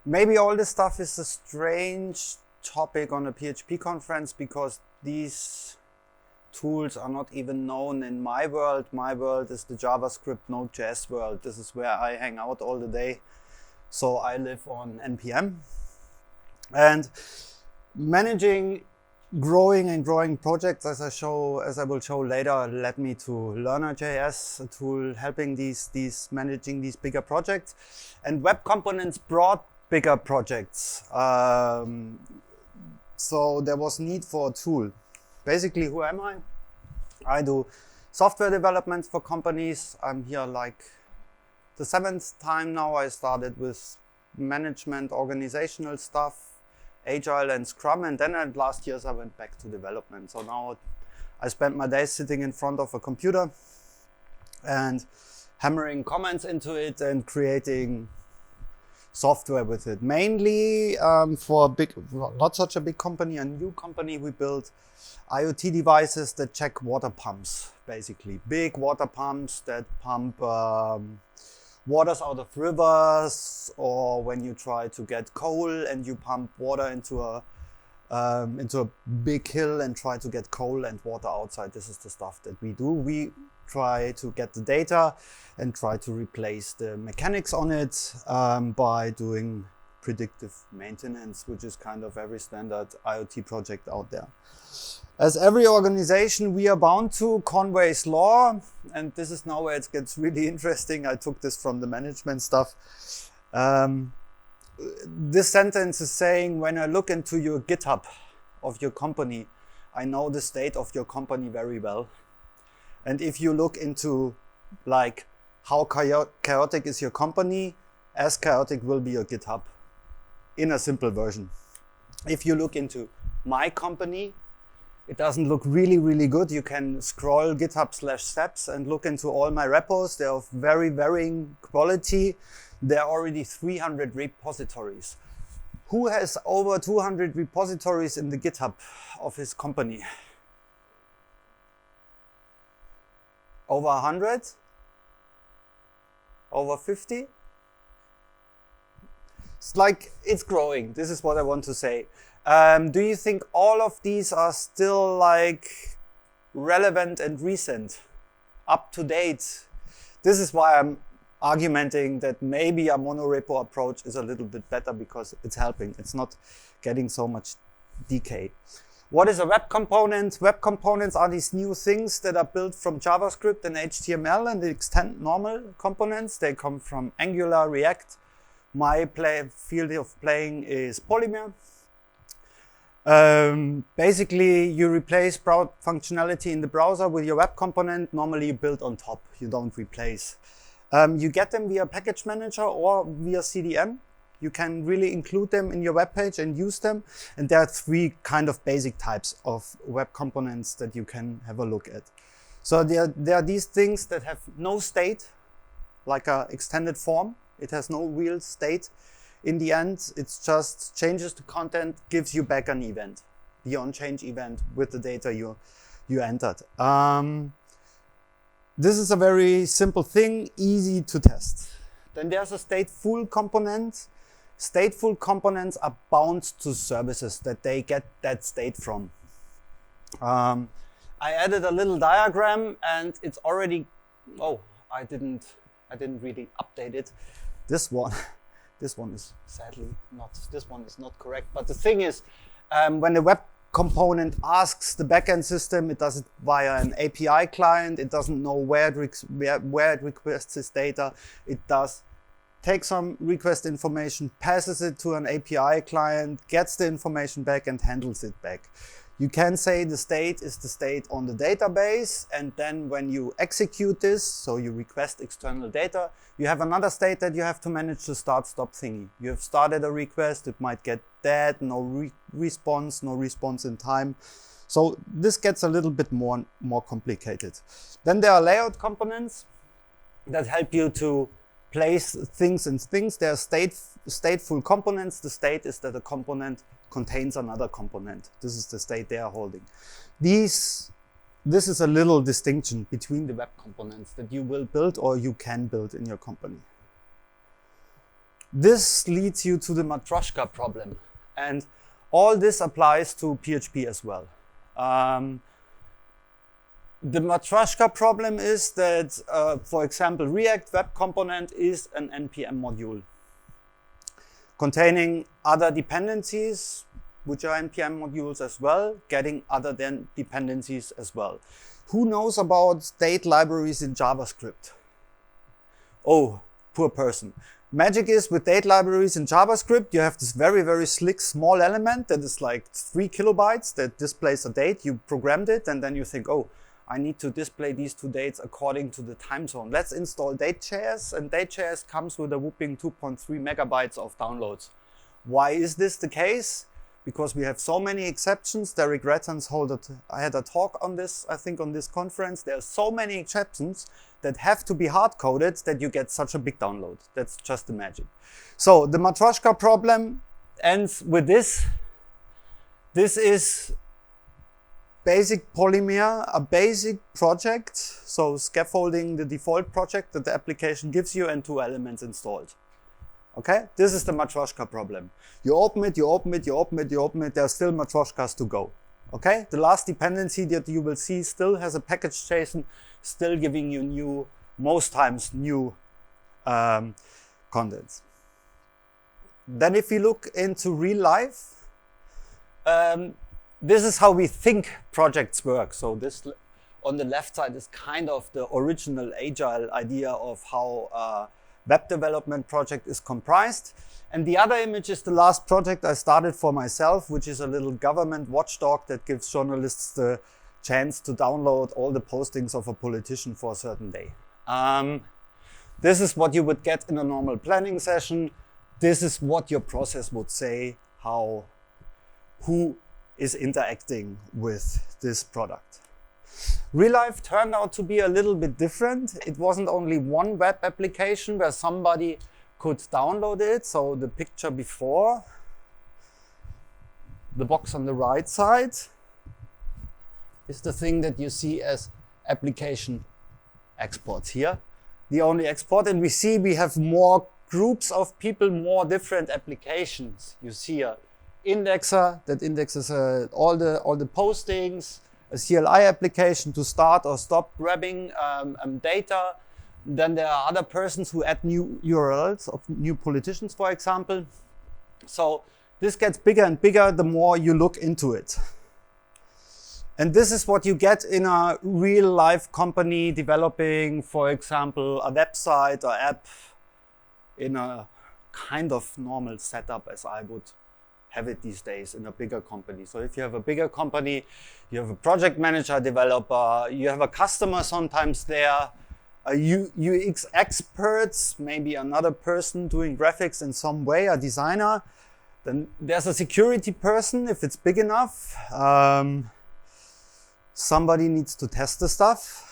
Maybe all this stuff is a strange topic on a PHP conference because these tools are not even known in my world. My world is the JavaScript Node.js world. This is where I hang out all the day. So I live on NPM. And managing growing projects, as I will show later, led me to Lerna.js, a tool helping managing these bigger projects. And web components brought bigger projects. So there was need for a tool. Basically, who am I? I do software development for companies. I'm here like the 7th time now. I started with management, organizational stuff, Agile and Scrum, and then last year I went back to development. So now I spend my days sitting in front of a computer and hammering comments into it and creating software with it. Mainly for not such a big company, a new company, we built IoT devices that check water pumps, basically. Big water pumps that pump waters out of rivers, or when you try to get coal and you pump water into a big hill and try to get coal and water outside. This is the stuff that we do. We try to get the data and try to replace the mechanics on it by doing predictive maintenance, which is kind of every standard IoT project out there. As every organization, we are bound to Conways Law, and this is now where it gets really interesting. I took this from the management stuff. This sentence is saying, when I look into your GitHub of your company, I know the state of your company very well. And if you look into like how chaotic is your company, as chaotic will be your GitHub in a simple version. If you look into my company, it doesn't look really good. You can scroll GitHub/steps and look into all my repos. They're of very varying quality. There are already 300 repositories. Who has over 200 repositories in the GitHub of his company? Over 100? Over 50? It's like, it's growing. This is what I want to say. Do you think all of these are still like relevant and recent, up to date? This is why I'm arguing that maybe a monorepo approach is a little bit better because it's helping. It's not getting so much decay. What is a web component? Web components are these new things that are built from JavaScript and HTML and they extend normal components. They come from Angular, React. My field of playing is Polymer. Basically, you replace functionality in the browser with your web component. Normally, you build on top. You don't replace. You get them via package manager or via CDN. You can really include them in your web page and use them. And there are 3 kind of basic types of web components that you can have a look at. So there are these things that have no state, like an extended form. It has no real state. In the end, it's just changes the content, gives you back an event, the onChange event with the data you entered. This is a very simple thing, easy to test. Then there's a stateful component. Stateful components are bound to services that they get that state from. I added a little diagram and it's already, oh, I didn't really update it. This one is sadly not, this one is not correct. But the thing is, when the web component asks the backend system, it does it via an API client. It doesn't know where it requests its data. It does take some request information, passes it to an API client, gets the information back and handles it back. You can say the state is the state on the database, and then when you execute this, so you request external data, you have another state that you have to manage the start-stop thingy. You have started a request, it might get dead, no response in time. So this gets a little bit more complicated. Then there are layout components that help you to place things in things. There are stateful components. The state is that a component contains another component. This is the state they are holding. This is a little distinction between the web components that you will build or you can build in your company. This leads you to the Matroshka problem. And all this applies to PHP as well. The Matroshka problem is that, for example, React Web Component is an NPM module containing other dependencies, which are NPM modules as well, getting other dependencies as well. Who knows about date libraries in JavaScript? Oh, poor person. Magic is with date libraries in JavaScript, you have this very, very slick small element that is like 3 kilobytes that displays a date. You programmed it and then you think, oh, I need to display these two dates according to the time zone. Let's install Node.js, and Node.js comes with a whooping 2.3 megabytes of downloads. Why is this the case? Because we have so many exceptions. Derek Rattans I had a talk on this, I think on this conference. There are so many exceptions that have to be hard-coded that you get such a big download. That's just the magic. So the Matroshka problem ends with this. This is basic Polymer, a basic project. So Scaffolding, the default project that the application gives you, and 2 elements installed. Okay, this is the Matroshka problem. You open it, you open it, you open it, you open it, there are still Matroshkas to go. Okay, the last dependency that you will see still has a package JSON, still giving you most times new contents. Then if you look into real life, this is how we think projects work. So this on the left side is kind of the original agile idea of how web development project is comprised. And the other image is the last project I started for myself, which is a little government watchdog that gives journalists the chance to download all the postings of a politician for a certain day. This is what you would get in a normal planning session. This is what your process would say, who is interacting with this product. Real life turned out to be a little bit different. It wasn't only one web application where somebody could download it. So the picture before, the box on the right side, is the thing that you see as application exports here. The only export, and we see we have more groups of people, more different applications. You see a indexer that indexes all the postings, a CLI application to start or stop grabbing data. Then there are other persons who add new URLs of new politicians, for example. So this gets bigger and bigger the more you look into it. And this is what you get in a real life company developing, for example, a website or app in a kind of normal setup as I would have it these days in a bigger company. So if you have a bigger company, you have a project manager, developer, you have a customer sometimes there, UX experts, maybe another person doing graphics in some way, a designer. Then there's a security person if it's big enough. Somebody needs to test the stuff.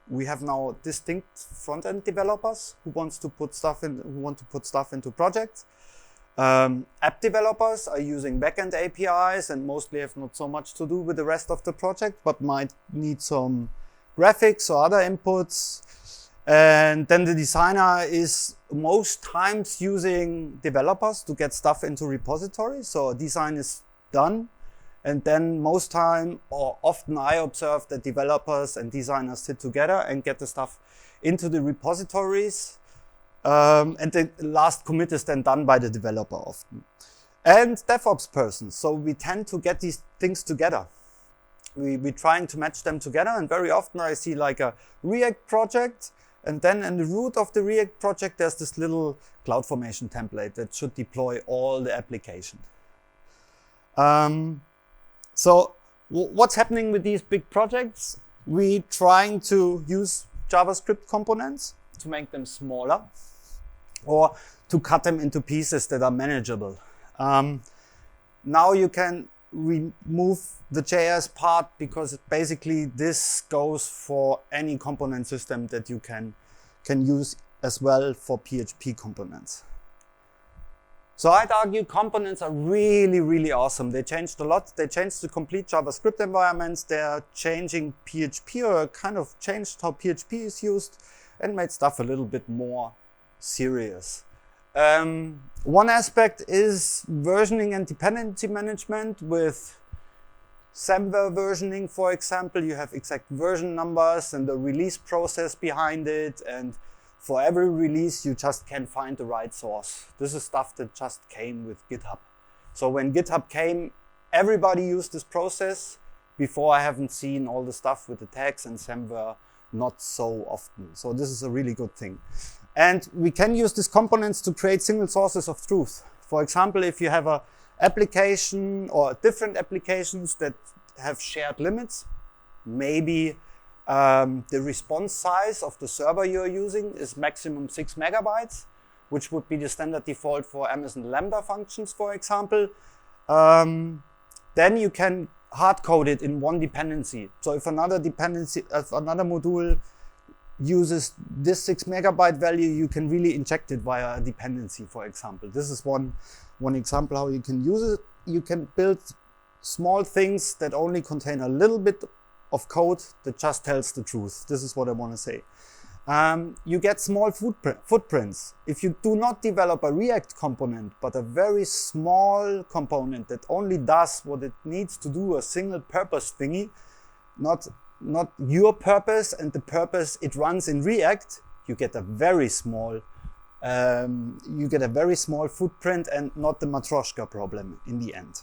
We have now distinct front-end developers who want to put stuff into projects. App developers are using backend APIs and mostly have not so much to do with the rest of the project, but might need some graphics or other inputs. And then the designer is most times using developers to get stuff into repositories. So a design is done. And then most time, or often I observe that developers and designers sit together and get the stuff into the repositories. And the last commit is then done by the developer often. And DevOps persons. So we tend to get these things together. We're trying to match them together. And very often I see like a React project. And then in the root of the React project, there's this little CloudFormation template that should deploy all the application. So what's happening with these big projects? We're trying to use JavaScript components to make them smaller or to cut them into pieces that are manageable. Now you can remove the JS part because basically this goes for any component system that you can use as well for PHP components. So I'd argue components are really, really awesome. They changed a lot. They changed the complete JavaScript environments. They're changing PHP, or kind of changed how PHP is used and made stuff a little bit more serious. One aspect is versioning and dependency management with Semver versioning, for example. You have exact version numbers and the release process behind it, and for every release you just can find the right source. This is stuff that just came with GitHub. So when GitHub came, everybody used this process. Before, I haven't seen all the stuff with the tags and Semver not so often. So this is a really good thing. And we can use these components to create single sources of truth. For example, if you have an application or different applications that have shared limits, maybe the response size of the server you're using is maximum 6 megabytes, which would be the standard default for Amazon Lambda functions, for example. Then you can hard code it in one dependency. So if another module uses this 6 megabyte value, you can really inject it via a dependency, for example. This is one example how you can use it. You can build small things that only contain a little bit of code that just tells the truth. This is what I want to say. You get small footprints. If you do not develop a React component, but a very small component that only does what it needs to do, a single purpose thingy, not your purpose and the purpose it runs in React, you get a very small footprint and not the Matroshka problem in the end.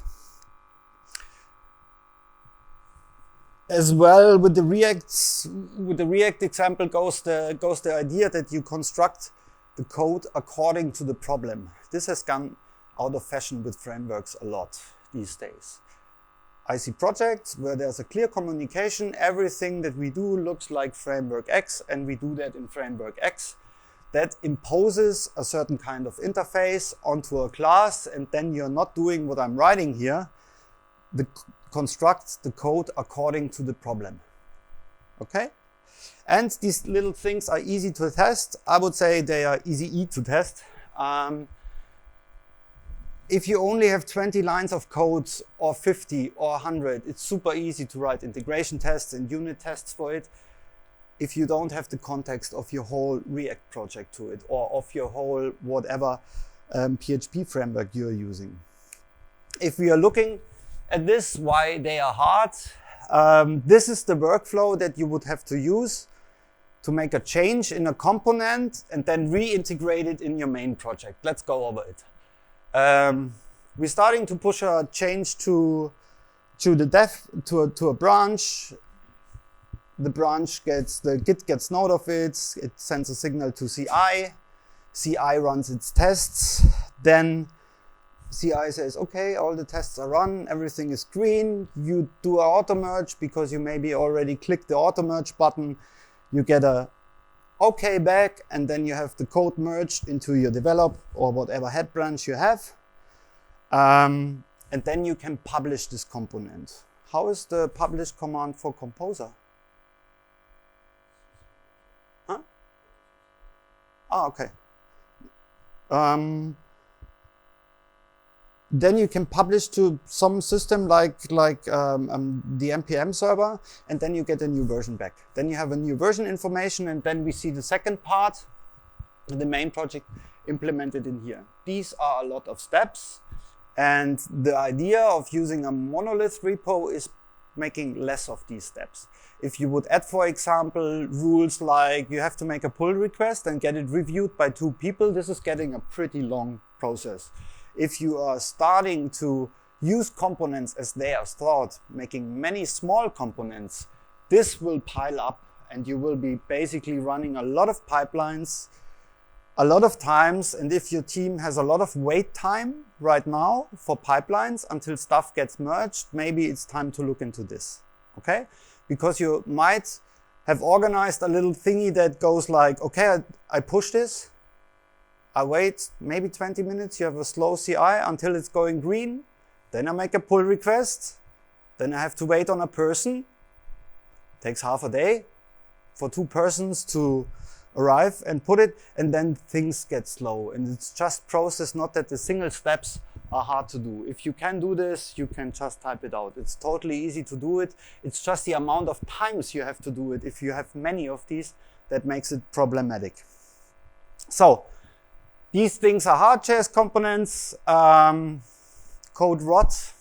As well, with the React example goes the idea that you construct the code according to the problem. This has gone out of fashion with frameworks a lot these days. I see projects where there's a clear communication. Everything that we do looks like framework X, and we do that in framework X. That imposes a certain kind of interface onto a class, and then you're not doing what I'm writing here. Construct the code according to the problem. Okay? And these little things are easy to test. I would say they are easy to test. If you only have 20 lines of code or 50 or 100, it's super easy to write integration tests and unit tests for it. If you don't have the context of your whole React project to it, or of your whole whatever PHP framework you're using. If we are looking at this, why they are hard, this is the workflow that you would have to use to make a change in a component and then reintegrate it in your main project. Let's go over it. We're starting to push a change to a branch. The branch the Git gets note of it. It sends a signal to CI. CI runs its tests. Then CI says, okay, all the tests are run, everything is green. You do an auto merge because you maybe already clicked the auto merge button. You get a OK back, and then you have the code merged into your develop or whatever head branch you have. And then you can publish this component. How is the publish command for Composer? Huh? Ah, okay. Then you can publish to some system like the NPM server, and then you get a new version back. Then you have a new version information, and then we see the second part, the main project implemented in here. These are a lot of steps, and the idea of using a monolith repo is making less of these steps. If you would add, for example, rules like you have to make a pull request and get it reviewed by 2 people, this is getting a pretty long process. If you are starting to use components as they are thought, making many small components, this will pile up and you will be basically running a lot of pipelines, a lot of times. And if your team has a lot of wait time right now for pipelines until stuff gets merged, maybe it's time to look into this, okay? Because you might have organized a little thingy that goes like, okay, I push this. I wait maybe 20 minutes, you have a slow CI until it's going green. Then I make a pull request. Then I have to wait on a person. Takes half a day for 2 persons to arrive and put it, and then things get slow. And it's just process, not that the single steps are hard to do. If you can do this, you can just type it out. It's totally easy to do it. It's just the amount of times you have to do it. If you have many of these, that makes it problematic. So, These things are hard.js components. Code rot.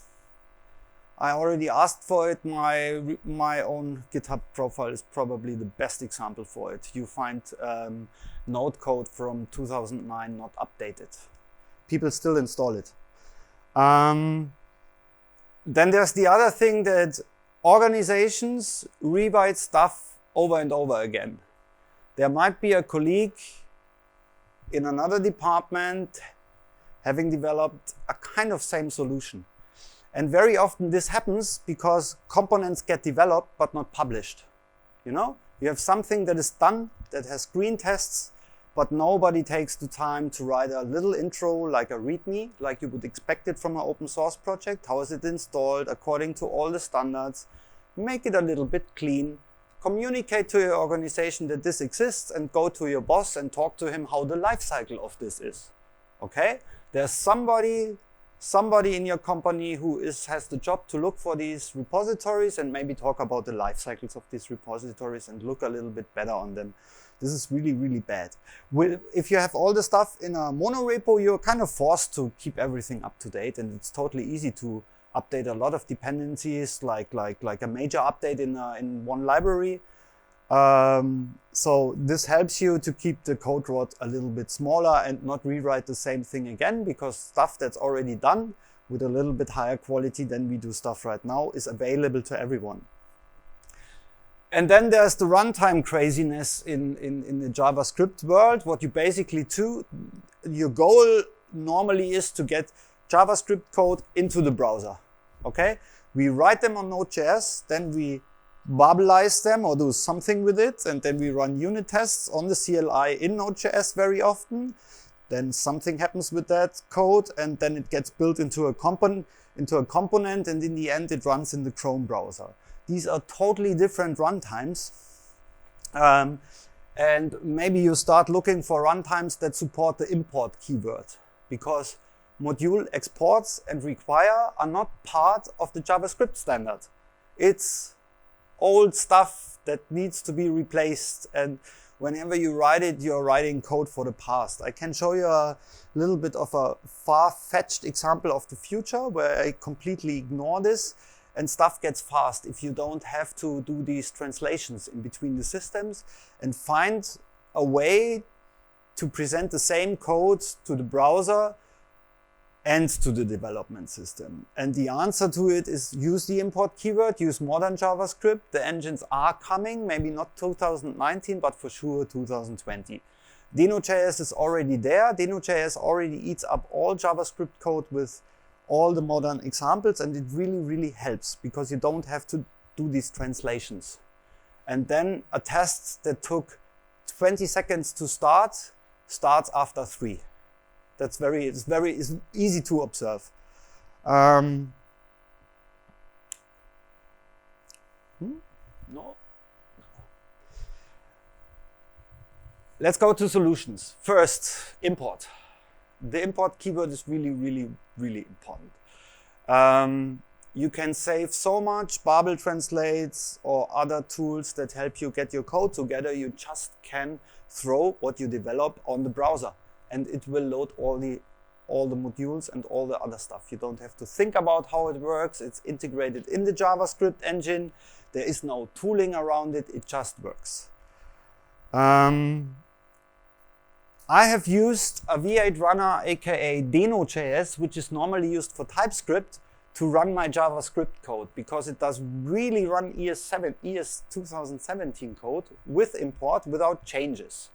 I already asked for it. My own GitHub profile is probably the best example for it. You find Node code from 2009 not updated. People still install it. Then there's the other thing that organizations rewrite stuff over and over again. There might be a colleague in another department having developed a kind of same solution. And very often this happens because components get developed but not published. You know, you have something that is done, that has screen tests, but nobody takes the time to write a little intro, like a README, like you would expect it from an open source project. How is it installed according to all the standards? Make it a little bit clean. Communicate to your organization that this exists and go to your boss and talk to him how the life cycle of this is. Okay? There's somebody in your company who has the job to look for these repositories and maybe talk about the life cycles of these repositories and look a little bit better on them. This is really, really bad. If you have all the stuff in a monorepo, you're kind of forced to keep everything up to date, and it's totally easy to update a lot of dependencies, like a major update in one library. So this helps you to keep the code rot a little bit smaller and not rewrite the same thing again, because stuff that's already done with a little bit higher quality than we do stuff right now is available to everyone. And then there's the runtime craziness in the JavaScript world. What you basically do, your goal normally is to get JavaScript code into the browser. Okay? We write them on Node.js, then we bubblize them or do something with it, and then we run unit tests on the CLI in Node.js very often. Then something happens with that code, and then it gets built into a component, and in the end it runs in the Chrome browser. These are totally different runtimes. And maybe you start looking for runtimes that support the import keyword, because module exports and require are not part of the JavaScript standard. It's old stuff that needs to be replaced, and whenever you write it, you're writing code for the past. I can show you a little bit of a far-fetched example of the future where I completely ignore this, and stuff gets fast if you don't have to do these translations in between the systems and find a way to present the same code to the browser and to the development system. And the answer to it is use the import keyword, use modern JavaScript. The engines are coming, maybe not 2019, but for sure 2020. Node.js is already there. Node.js already eats up all JavaScript code with all the modern examples, and it really, really helps because you don't have to do these translations. And then a test that took 20 seconds to start starts after 3. It's easy to observe. No. Let's go to solutions. First, import. The import keyword is really, really, really important. You can save so much. Babel translates or other tools that help you get your code together. You just can throw what you develop on the browser, and it will load all the modules and all the other stuff. You don't have to think about how it works. It's integrated in the JavaScript engine. There is no tooling around it. It just works. I have used a V8 runner, aka Node.js, which is normally used for TypeScript, to run my JavaScript code, because it does really run ES 2017 code with import without changes.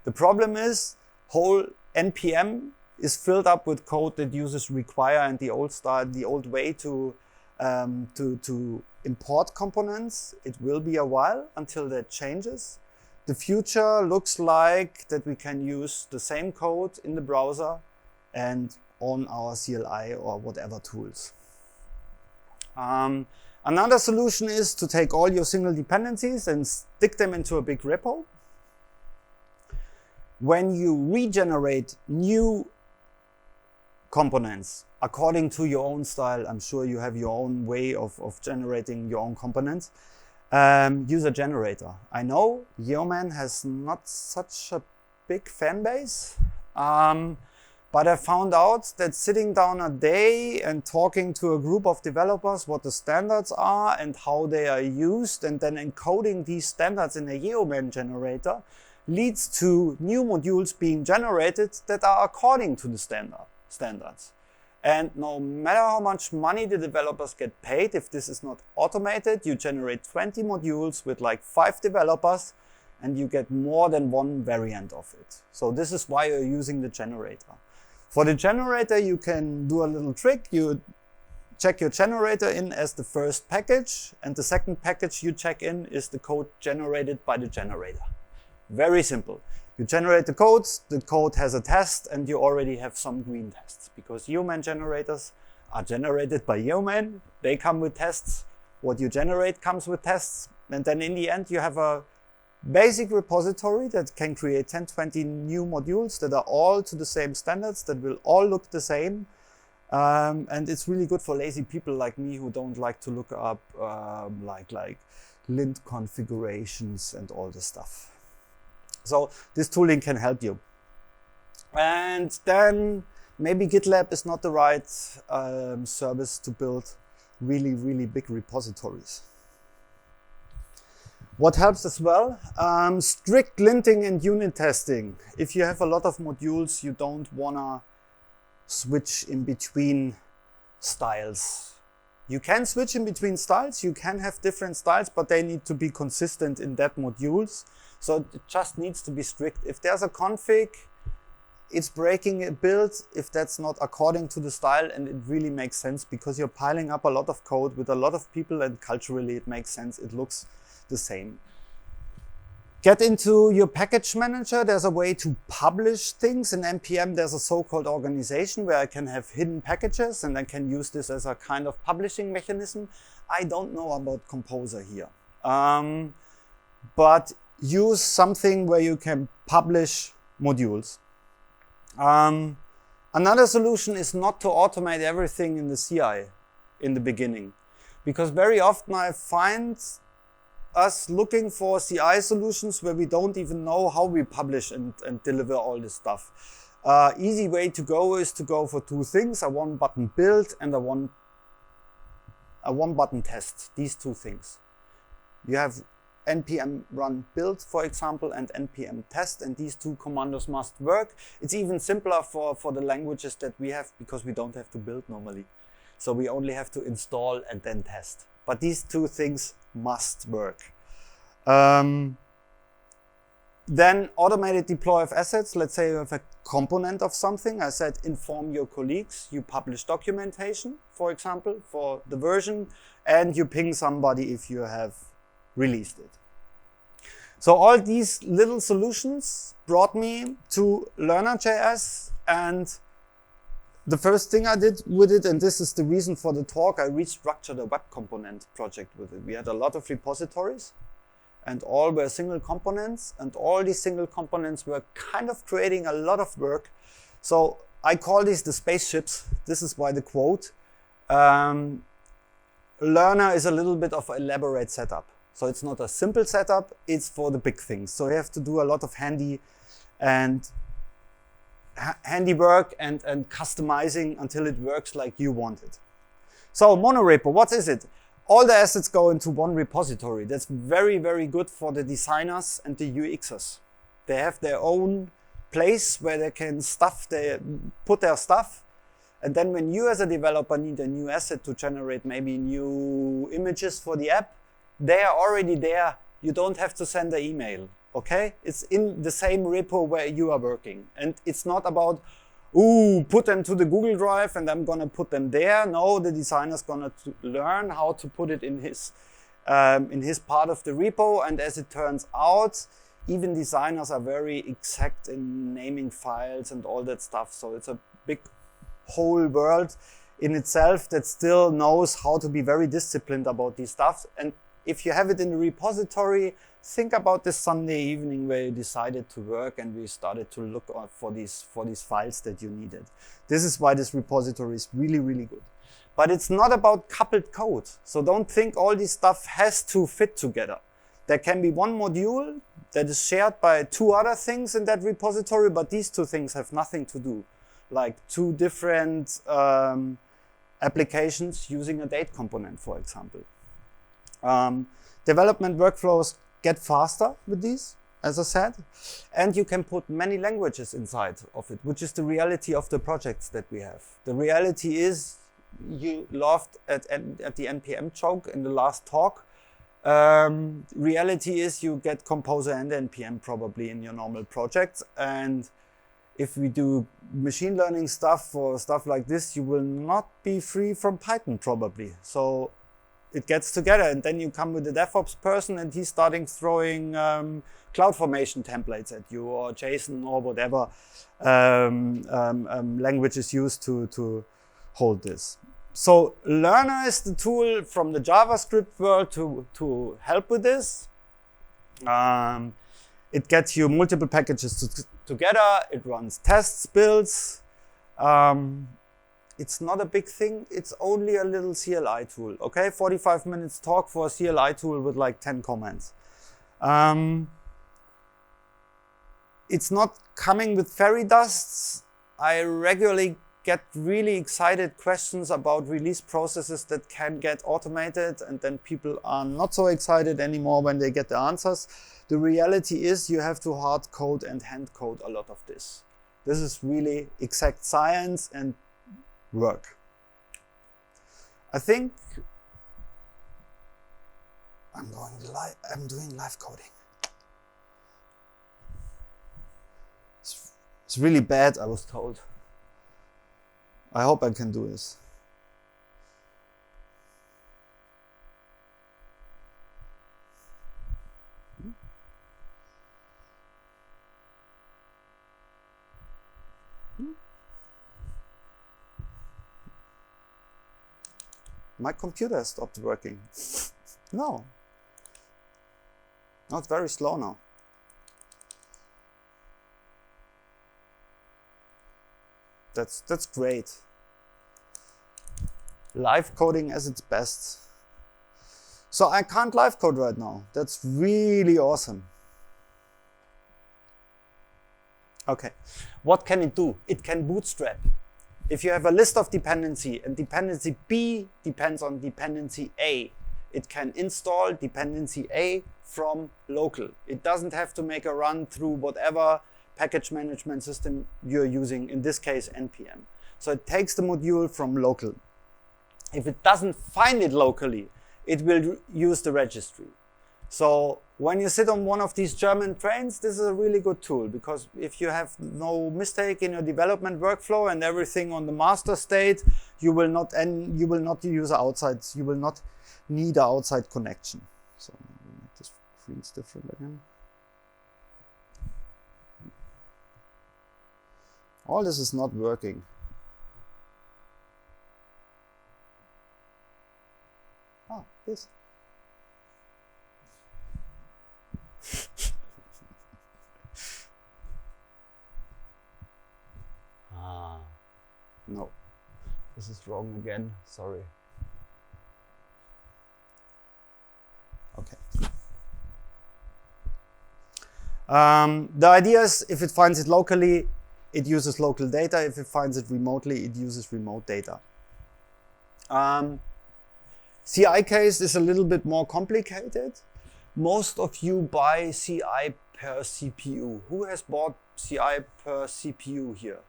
The problem is whole npm is filled up with code that uses require and the old way to import components. It will be a while until that changes. The future looks like that we can use the same code in the browser and on our CLI or whatever tools. Another solution is to take all your single dependencies and stick them into a big repo. When you regenerate new components according to your own style, I'm sure you have your own way of generating your own components, use a generator. I know Yeoman has not such a big fan base, But I found out that sitting down a day and talking to a group of developers what the standards are and how they are used, and then encoding these standards in a Yeoman generator leads to new modules being generated that are according to the standards. And no matter how much money the developers get paid, if this is not automated, you generate 20 modules with like 5 developers and you get more than one variant of it. So this is why you're using the generator. For the generator, you can do a little trick. You check your generator in as the first package, and the second package you check in is the code generated by the generator. Very simple. You generate the code has a test, and you already have some green tests, because Yeoman generators are generated by Yeoman. They come with tests. What you generate comes with tests, and then in the end you have a basic repository that can create 10, 20 new modules that are all to the same standards, that will all look the same. And it's really good for lazy people like me who don't like to look up like lint configurations and all this stuff. So this tooling can help you. And then maybe GitLab is not the right service to build really, really big repositories. What helps as well? Strict linting and unit testing. If you have a lot of modules, you don't wanna switch in between styles. You can switch in between styles, you can have different styles, but they need to be consistent in that modules. So it just needs to be strict. If there's a config, it's breaking a build if that's not according to the style, and it really makes sense because you're piling up a lot of code with a lot of people, and culturally it makes sense. It looks the same. Get into your package manager. There's a way to publish things. In NPM, there's a so-called organization where I can have hidden packages, and I can use this as a kind of publishing mechanism. I don't know about Composer here. But use something where you can publish modules. Another solution is not to automate everything in the CI in the beginning, because very often I find us looking for CI solutions where we don't even know how we publish and deliver all this stuff. Easy way to go is to go for 2 things, a one-button build and a one-button test, these 2 things. You have npm run build, for example, and npm test, and these 2 commandos must work. It's even simpler for the languages that we have, because we don't have to build normally. So we only have to install and then test. But these 2 things must work. Then automated deploy of assets. Let's say you have a component of something. I said inform your colleagues. You publish documentation, for example, for the version, and you ping somebody if you have released it. So all these little solutions brought me to Lerna.js, and the first thing I did with it, and this is the reason for the talk, I restructured a web component project with it. We had a lot of repositories, and all were single components, and all these single components were kind of creating a lot of work. So I call these the spaceships. This is why the quote. Lerna is a little bit of an elaborate setup. So it's not a simple setup, it's for the big things. So you have to do a lot of handiwork and customizing until it works like you want it. So Monorepo, what is it? All the assets go into one repository. That's very, very good for the designers and the UXers. They have their own place where they can put their stuff. And then when you as a developer need a new asset to generate maybe new images for the app, they are already there. You don't have to send an email, okay? It's in the same repo where you are working. And it's not about, put them to the Google Drive and I'm gonna put them there. No, the designer's gonna learn how to put it in his part of the repo. And as it turns out, even designers are very exact in naming files and all that stuff. So it's a big whole world in itself that still knows how to be very disciplined about these stuff. And if you have it in the repository, think about this Sunday evening where you decided to work and we started to look for these files that you needed. This is why this repository is really, really good. But it's not about coupled code. So don't think all this stuff has to fit together. There can be one module that is shared by 2 other things in that repository, but these 2 things have nothing to do. Like 2 different applications using a date component, for example. Development workflows get faster with these, as I said, and you can put many languages inside of it, which is the reality of the projects that we have. The reality is, you laughed at the NPM joke in the last talk. Reality is you get Composer and NPM probably in your normal projects, and if we do machine learning stuff or stuff like this, you will not be free from Python probably. So it gets together, and then you come with a DevOps person and he's starting throwing CloudFormation templates at you, or JSON, or whatever language is used to hold this. So Lerna is the tool from the JavaScript world to help with this. It gets you multiple packages together. It runs tests, builds. It's not a big thing. It's only a little CLI tool. Okay, 45 minutes talk for a CLI tool with like 10 comments. It's not coming with fairy dusts. I regularly get really excited questions about release processes that can get automated, and then people are not so excited anymore when they get the answers. The reality is you have to hard code and hand code a lot of this. This is really exact science and work. I think I'm doing live coding. It's really bad, I was told. I hope I can do this. My computer stopped working. No. No, it's very slow now. That's great. Live coding as its best. So I can't live code right now. That's really awesome. Okay, what can it do? It can bootstrap. If you have a list of dependency and dependency B depends on dependency A, it can install dependency A from local. It doesn't have to make a run through whatever package management system you're using, in this case NPM. So it takes the module from local. If it doesn't find it locally, it will use the registry. So when you sit on one of these German trains, this is a really good tool, because if you have no mistake in your development workflow and everything on the master state, you will not use outside. You will not need an outside connection. So we'll make this screens different again. All this is not working. Ah, this. No, this is wrong again, sorry. Okay. The idea is, if it finds it locally, it uses local data. If it finds it remotely, it uses remote data. CI case is a little bit more complicated. Most of you buy CI per CPU. Who has bought CI per CPU here?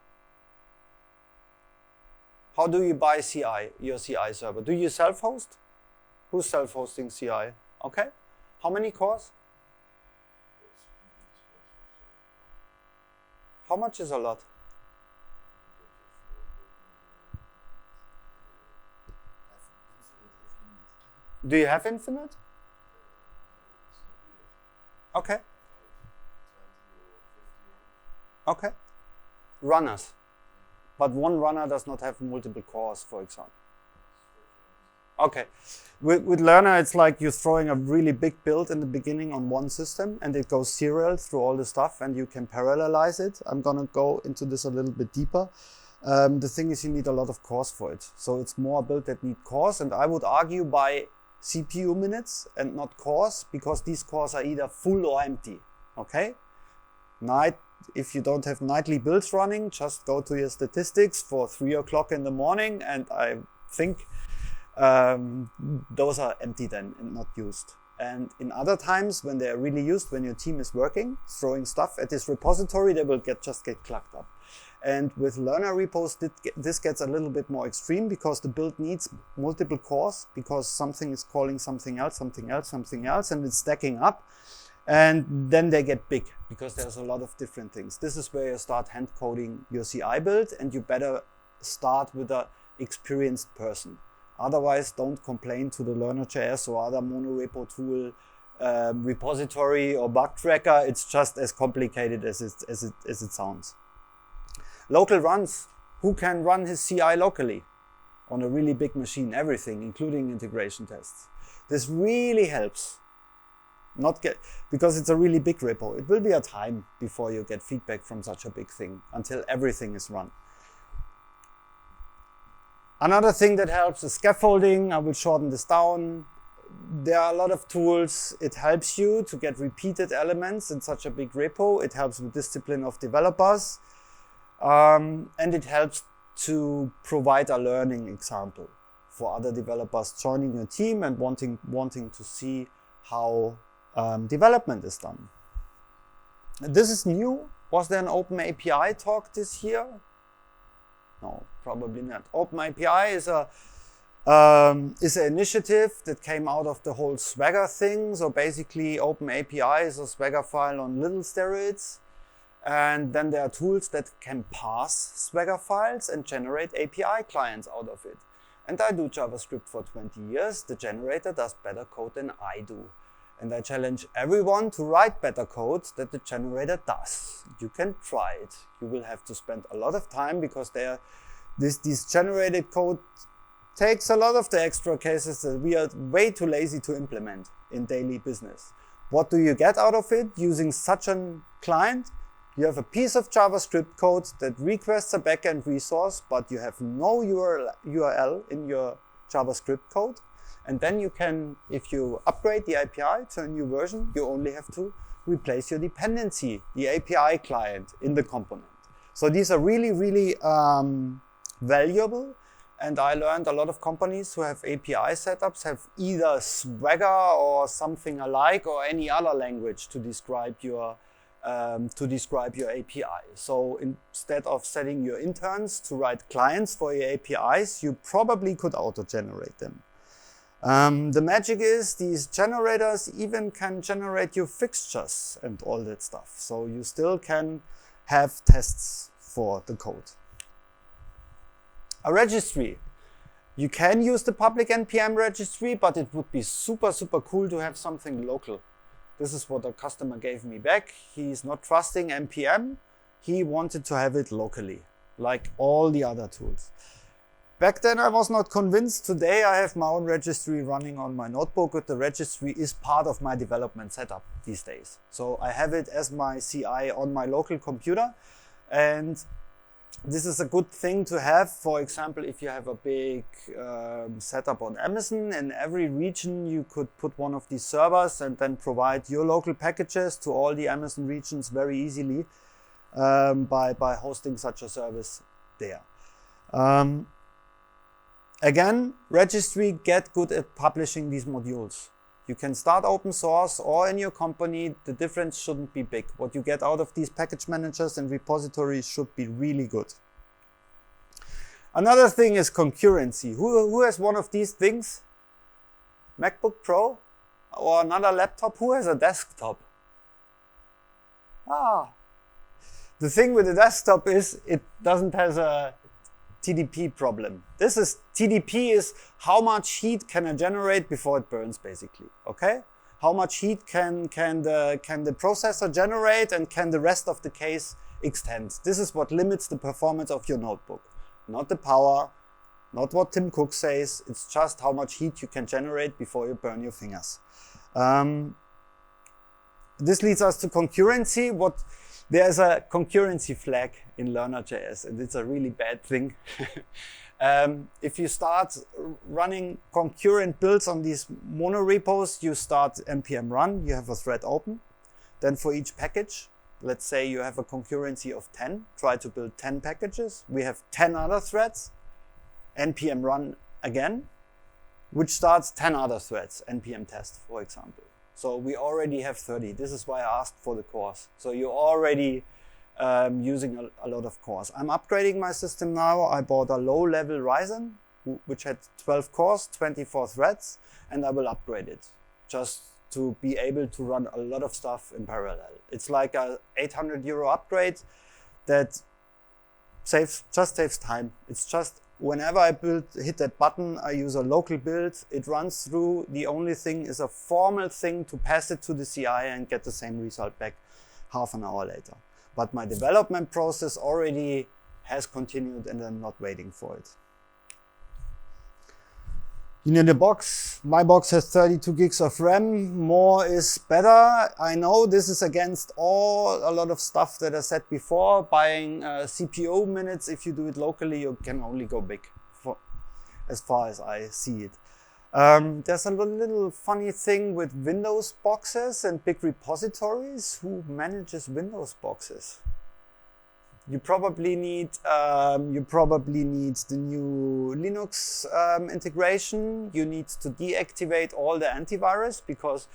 How do you buy CI, your CI server? Do you self-host? Who's self-hosting CI? Okay. How many cores? How much is a lot? Do you have infinite? Okay. Okay. Runners. But one runner does not have multiple cores, for example. Okay. With Lerna, it's like you're throwing a really big build in the beginning on one system, and it goes serial through all the stuff, and you can parallelize it. I'm going to go into this a little bit deeper. The thing is, you need a lot of cores for it. So it's more a build that need cores, and I would argue by CPU minutes and not cores, because these cores are either full or empty. Okay? If you don't have nightly builds running, just go to your statistics for 3 o'clock in the morning, and I think those are empty then and not used. And in other times when they are really used, when your team is working, throwing stuff at this repository, they will just get clogged up. And with Lerna repos, this gets a little bit more extreme because the build needs multiple cores, because something is calling something else, something else, something else, and it's stacking up. And then they get big because there's a lot of different things. This is where you start hand coding your CI build, and you better start with an experienced person. Otherwise, don't complain to the Lerna.js or other Monorepo tool repository or bug tracker. It's just as complicated as it sounds. Local runs. Who can run his CI locally on a really big machine? Everything, including integration tests. This really helps. Because it's a really big repo. It will be a time before you get feedback from such a big thing until everything is run. Another thing that helps is scaffolding. I will shorten this down. There are a lot of tools. It helps you to get repeated elements in such a big repo. It helps with discipline of developers. And it helps to provide a learning example for other developers joining your team and wanting to see how development is done. This is new. Was there an OpenAPI talk this year? No, probably not. OpenAPI is an initiative that came out of the whole Swagger thing. So basically, OpenAPI is a Swagger file on little steroids. And then there are tools that can parse Swagger files and generate API clients out of it. And I do JavaScript for 20 years. The generator does better code than I do. And I challenge everyone to write better code that the generator does. You can try it. You will have to spend a lot of time because this generated code takes a lot of the extra cases that we are way too lazy to implement in daily business. What do you get out of it using such a client? You have a piece of JavaScript code that requests a backend resource, but you have no URL in your JavaScript code. And then you can, if you upgrade the API to a new version, you only have to replace your dependency, the API client in the component. So these are really, really valuable. And I learned a lot of companies who have API setups have either Swagger or something alike or any other language to describe your API. So instead of setting your interns to write clients for your APIs, you probably could auto-generate them. The magic is these generators even can generate your fixtures and all that stuff. So you still can have tests for the code. A registry. You can use the public NPM registry, but it would be super, super cool to have something local. This is what a customer gave me back. He's not trusting NPM. He wanted to have it locally, like all the other tools. Back then I was not convinced. Today I have my own registry running on my notebook. The registry is part of my development setup these days. So I have it as my CI on my local computer. And this is a good thing to have. For example, if you have a big setup on Amazon, in every region you could put one of these servers and then provide your local packages to all the Amazon regions very easily by hosting such a service there. Again, registry, get good at publishing these modules. You can start open source or in your company. The difference shouldn't be big. What you get out of these package managers and repositories should be really good. Another thing is concurrency. Who has one of these things? MacBook Pro or another laptop? Who has a desktop? The thing with the desktop is it doesn't have a TDP problem. TDP is how much heat can I generate before it burns, basically. Okay? How much heat can the processor generate, and can the rest of the case extend? This is what limits the performance of your notebook. Not the power, not what Tim Cook says. It's just how much heat you can generate before you burn your fingers. This leads us to concurrency. There's a concurrency flag in Lerna.js, and it's a really bad thing. If you start running concurrent builds on these monorepos, you start npm run, you have a thread open. Then for each package, let's say you have a concurrency of 10, try to build 10 packages. We have 10 other threads, npm run again, which starts 10 other threads, npm test, for example. So we already have 30. This is why I asked for the cores. So you're already using a lot of cores. I'm upgrading my system now. I bought a low-level Ryzen, which had 12 cores, 24 threads, and I will upgrade it just to be able to run a lot of stuff in parallel. It's like a 800 euro upgrade that just saves time. It's just whenever I hit that button, I use a local build. It runs through. The only thing is a formal thing to pass it to the CI and get the same result back half an hour later. But my development process already has continued and I'm not waiting for it. You need a box. My box has 32 gigs of RAM. More is better. I know this is against a lot of stuff that I said before. Buying CPU minutes, if you do it locally, you can only go big, as far as I see it. There's a little funny thing with Windows boxes and big repositories. Who manages Windows boxes? You probably need the new Linux integration. You need to deactivate all the antivirus, because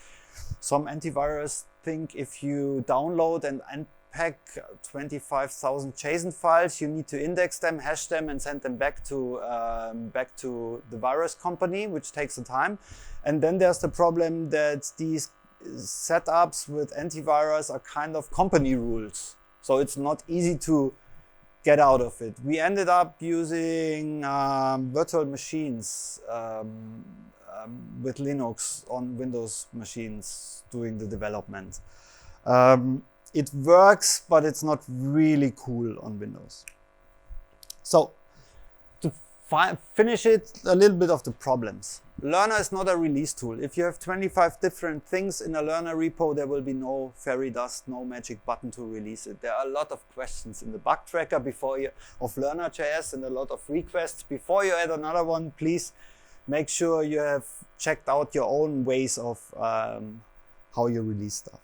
some antivirus think if you download and unpack 25,000 JSON files, you need to index them, hash them, and send them back to the virus company, which takes some time. And then there's the problem that these setups with antivirus are kind of company rules. So it's not easy to get out of it. We ended up using virtual machines with Linux on Windows machines doing the development. It works, but it's not really cool on Windows. So to finish it, a little bit of the problems. Lerna is not a release tool. If you have 25 different things in a Lerna repo, there will be no fairy dust, no magic button to release it. There are a lot of questions in the bug tracker of Lerna.js and a lot of requests. Before you add another one, please make sure you have checked out your own ways of how you release stuff.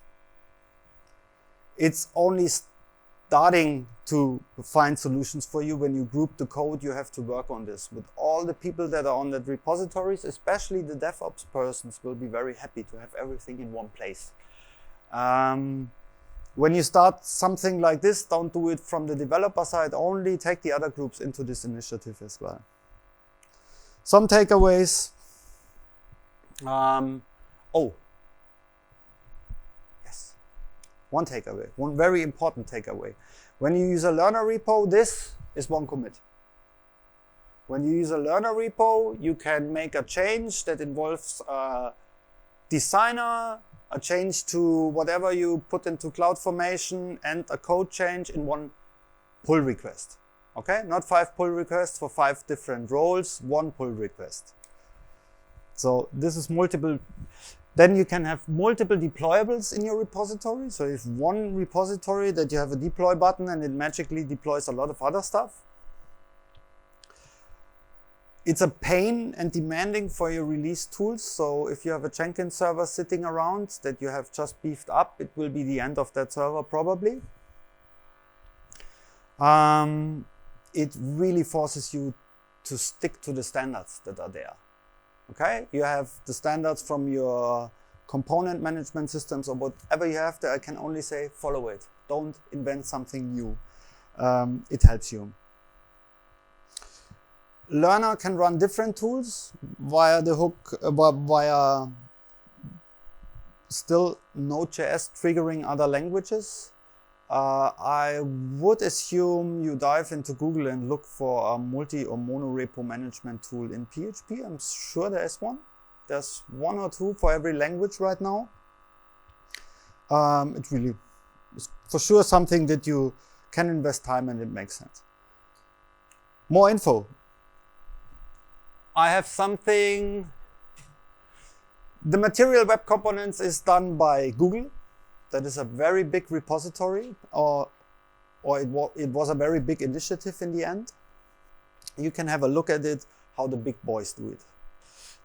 It's only starting to find solutions for you. When you group the code, you have to work on this. With all the people that are on that repositories, especially the DevOps persons, will be very happy to have everything in one place. When you start something like this, don't do it from the developer side only. Take the other groups into this initiative as well. Some takeaways. One takeaway, one very important takeaway. When you use a Lerna repo, this is one commit. When you use a Lerna repo, you can make a change that involves a designer, a change to whatever you put into CloudFormation, and a code change in one pull request. Okay, not 5 pull requests for 5 different roles, one pull request. So this is multiple. Then you can have multiple deployables in your repository. So if one repository that you have a deploy button and it magically deploys a lot of other stuff. It's a pain and demanding for your release tools. So if you have a Jenkins server sitting around that you have just beefed up, it will be the end of that server probably. It really forces you to stick to the standards that are there. Okay, you have the standards from your component management systems or whatever you have there. I can only say follow it. Don't invent something new. It helps you. Lerna can run different tools via the hook, via still Node.js triggering other languages. I would assume you dive into Google and look for a multi or monorepo management tool in PHP. I'm sure there is one. There's 1 or 2 for every language right now. It really is for sure something that you can invest time and it makes sense. More info. I have something. The material web components is done by Google. That is a very big repository, or it was a very big initiative in the end. You can have a look at it, how the big boys do it.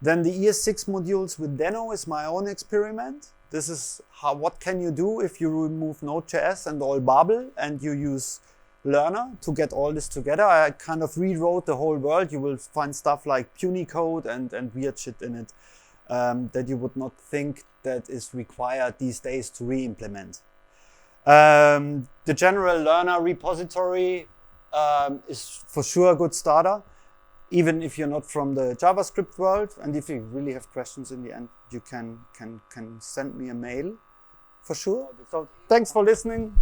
Then the ES6 modules with Deno is my own experiment. This is what can you do if you remove Node.js and all Babel and you use Lerna to get all this together. I kind of rewrote the whole world. You will find stuff like puny code and weird shit in it that you would not think that is required these days to re-implement. The general Lerna repository is for sure a good starter, even if you're not from the JavaScript world. And if you really have questions in the end, you can send me a mail for sure. So thanks for listening.